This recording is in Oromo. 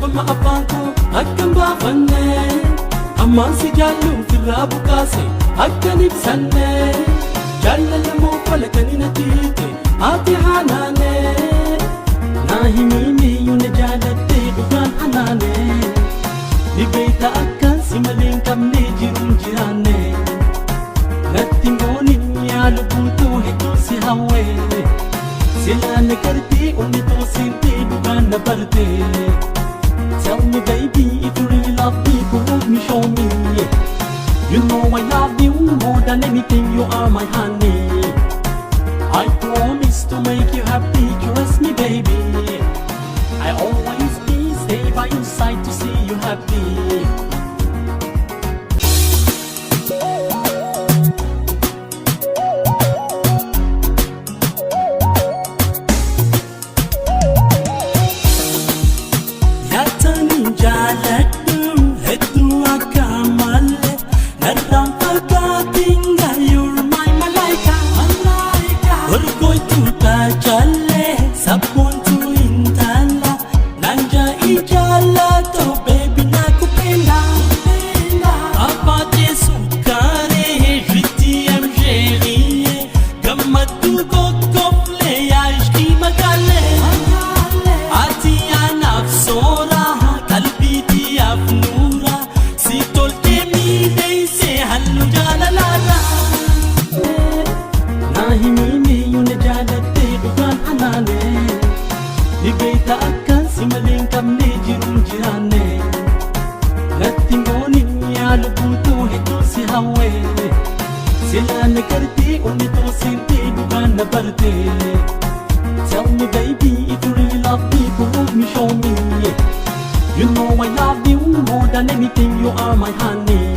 Dirqama afaantu akkan baafanne ammaan si jaalluuf irraa bukaase akkan ibsanne jaalala moo falakani na tiite ati hanaane naa himiimiyyuu na jaalattee dhugaan hanaane ni beekta akkan si malee hin qabne jiruun jiraanne natti moonin yaalu guutuu hedduu si hawwee silaa na gartee onni toosintii dhugaan na bartee. Tell me baby if you really love me, prove me, show me. You know I love you more than anything, you are my honey. I promise to make you happy, trust me baby. I always be stay by your side to see you happy. Nibeeta akkan si malee hin qabne jiruun jiraanne natti moonin yaalu guutuu hedduu si hawwee silaa na gartee onni toosintii dhugaan na bartee. Tell me baby if you really love me, prove me, show me. You know I love you more than anything, you are my honey.